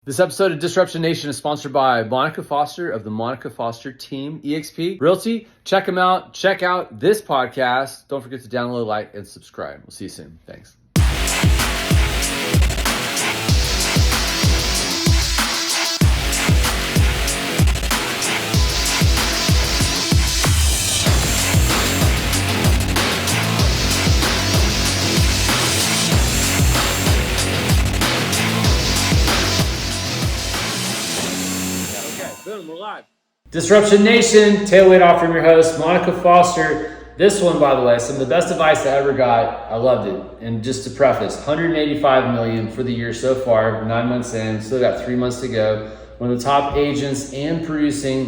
This episode of Disruption Nation is sponsored by Monica Foster of the Monica Foster Team, EXP Realty. Check them out. Check out this podcast. Don't forget to download, like, and subscribe. We'll see you soon. Thanks. Boom, we're live. Disruption Nation, tailwind off from your host, Monica Foster. This one, by the way, some of the best advice I ever got. I loved it. And just to preface, 185 million for the year so far, 9 months in, still got 3 months to go. One of the top agents and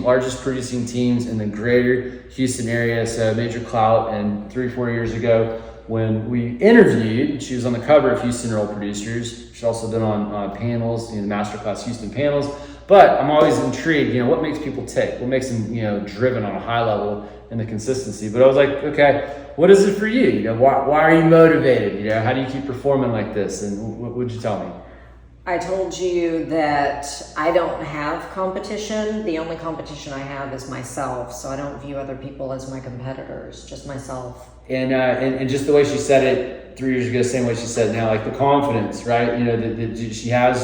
largest producing teams in the greater Houston area. So major clout. And 3-4 years ago, when we interviewed, she was on the cover of Houston Role Producers. She's also been on panels, the Masterclass Houston panels. But I'm always intrigued, what makes people tick? What makes them, driven on a high level and the consistency? But I was like, okay, what is it for you? Why are you motivated? How do you keep performing like this? And what would you tell me? I told you that I don't have competition. The only competition I have is myself. So I don't view other people as my competitors, just myself. And just the way she said it 3 years ago, same way she said it now, like the confidence, right? That she has,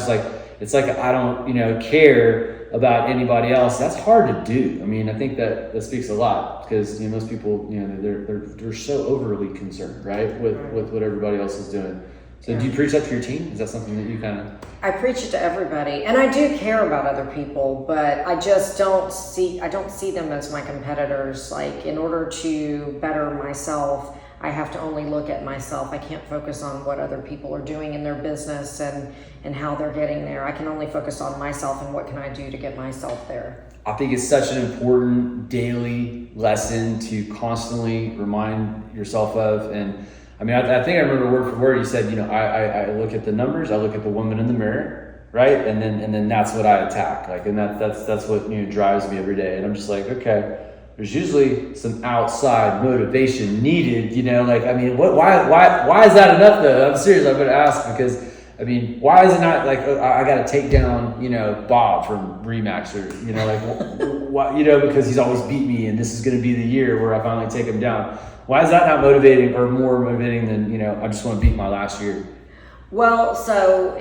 it's like I don't, care about anybody else. That's hard to do. I mean, I think that speaks a lot because most people, they're so overly concerned, right, with what everybody else is doing. So do you preach that to your team? Is that something that you kind of? I preach it to everybody, and I do care about other people, but I just don't see them as my competitors. Like, in order to better myself, I have to only look at myself. I can't focus on what other people are doing in their business and how they're getting there. I can only focus on myself and what can I do to get myself there. I think it's such an important daily lesson to constantly remind yourself of. And I mean, I think I remember word for word you said, I look at the numbers, I look at the woman in the mirror, right? And then that's what I attack. And that's what drives me every day. And I'm just like, okay. There's usually some outside motivation needed, why is that enough though? I'm serious, I'm gonna ask because, why is it not like, I gotta take down, Bob from Remax or, why, because he's always beat me and this is gonna be the year where I finally take him down. Why is that not motivating or more motivating than, I just wanna beat my last year? Well, so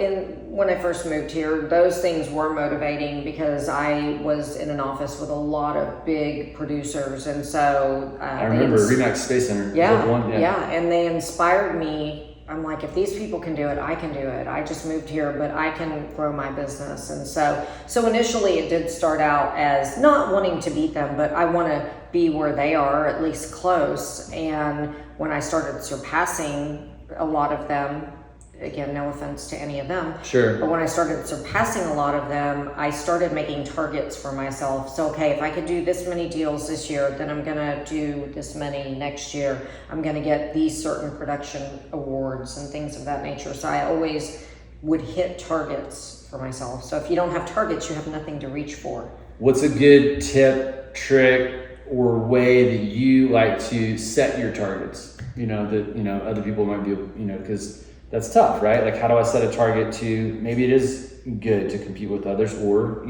when I first moved here, those things were motivating because I was in an office with a lot of big producers, and so I remember Remax Space Center. Yeah, and they inspired me. I'm like, if these people can do it, I can do it. I just moved here, but I can grow my business. And so initially it did start out as not wanting to beat them, but I want to be where they are, at least close. And when I started surpassing a lot of them, again, no offense to any of them. Sure. But when I started surpassing a lot of them, I started making targets for myself. So, okay, if I could do this many deals this year, then I'm going to do this many next year. I'm going to get these certain production awards and things of that nature. So I always would hit targets for myself. So if you don't have targets, you have nothing to reach for. What's a good tip, trick, or way that you like to set your targets? That, other people might be, because that's tough, right? Like, how do I set a target to, maybe it is good to compete with others, or,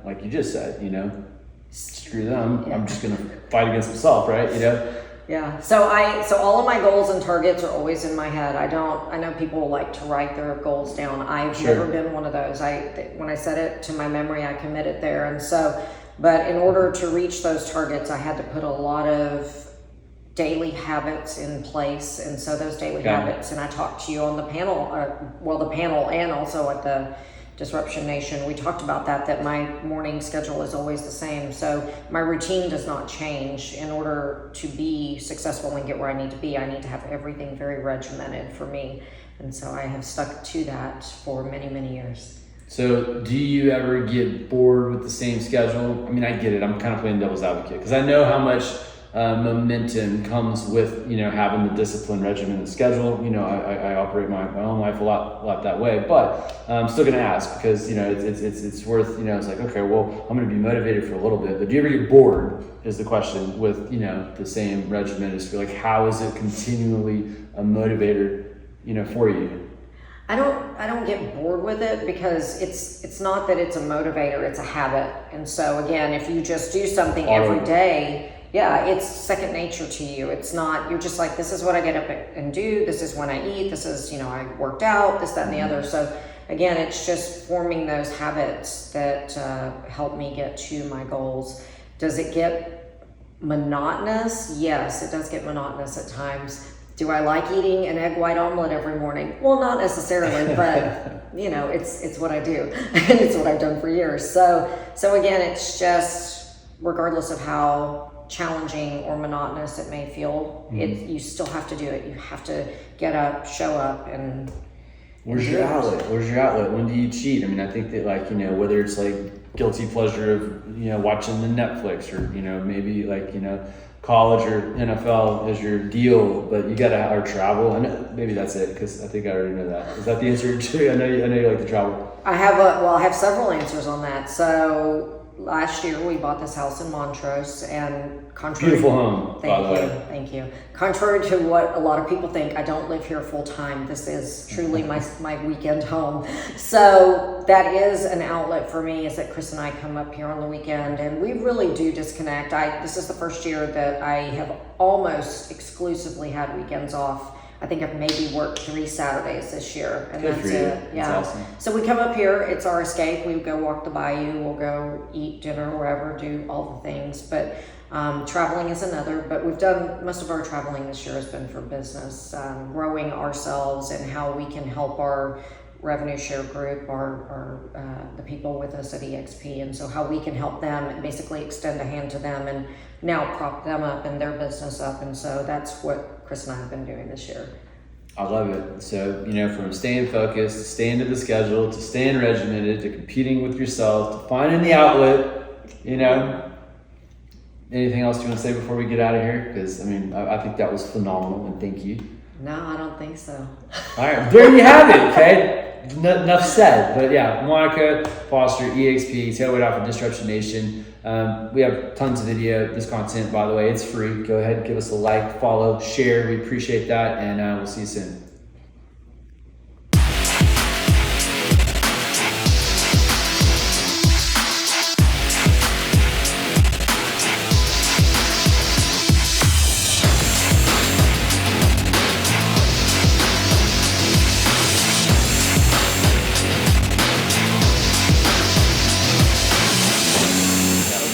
like you just said, screw them. Yeah. I'm just going to fight against myself, right? Yeah. So all of my goals and targets are always in my head. I know people like to write their goals down. I've never been one of those. When I set it to my memory, I commit it there. And so, but in order to reach those targets, I had to put a lot of daily habits in place, and so those daily habits, and I talked to you on the panel, the panel and also at the Disruption Nation, we talked about that my morning schedule is always the same. So my routine does not change. In order to be successful and get where I need to be, I need to have everything very regimented for me. And so I have stuck to that for many, many years. So do you ever get bored with the same schedule? I mean, I get it. I'm kind of playing devil's advocate because I know how much momentum comes with, having the discipline, regimen, and schedule. I operate my own life a lot that way, but I'm still going to ask because, it's worth, it's like, okay, well, I'm going to be motivated for a little bit, but do you ever get bored is the question with, the same regimen? Is like, how is it continually a motivator, for you? I don't get bored with it because it's not that it's a motivator, it's a habit. And so again, if you just do something every day, yeah, it's second nature to you. It's not, you're just like, this is what I get up and do, this is when I eat, this is, you know, I worked out, this, that, and the other. So again, it's just forming those habits that help me get to my goals. Does it get monotonous? Yes, it does get monotonous at times. Do I like eating an egg white omelet every morning? Well, not necessarily, but you know, it's what I do, and it's what I've done for years. So again, it's just regardless of how challenging or monotonous it may feel, you still have to do it. You have to get up, show up, and where's your outlet? Where's your outlet? When do you cheat? I mean, I think that, like, you know, whether it's like guilty pleasure of, you know, watching the Netflix, or, you know, maybe like, you know, college or NFL is your deal, but you gotta or travel. And maybe that's it, because I think I already know that. Is that the answer too? I know you like to travel. I have several answers on that. So last year we bought this house in Montrose, and beautiful home, by the way. Thank you. Contrary to what a lot of people think, I don't live here full time. This is truly my weekend home. So that is an outlet for me, is that Chris and I come up here on the weekend, and we really do disconnect. This is the first year that I have almost exclusively had weekends off. I think I've maybe worked 3 Saturdays this year, and good that's for you. it. Yeah. That's awesome. So we come up here, it's our escape. We go walk the bayou, we'll go eat dinner wherever, do all the things. But traveling is another, but we've done most of our traveling this year has been for business, growing ourselves and how we can help our revenue share group, or the people with us at EXP, and so how we can help them and basically extend a hand to them and now prop them up and their business up. And so that's what Chris and I have been doing this year. I love it. So, you know, from staying focused, to staying to the schedule, to staying regimented, to competing with yourself, to finding the outlet, you know. Anything else you want to say before we get out of here? Because, I mean, I think that was phenomenal, and thank you. No, I don't think so. All right, there you have it, okay? Enough said. But yeah, Monica Foster, EXP, Tailwind Out for Disruption Nation. We have tons of video. This content, by the way, it's free. Go ahead and give us a like, follow, share. We appreciate that, and we'll see you soon.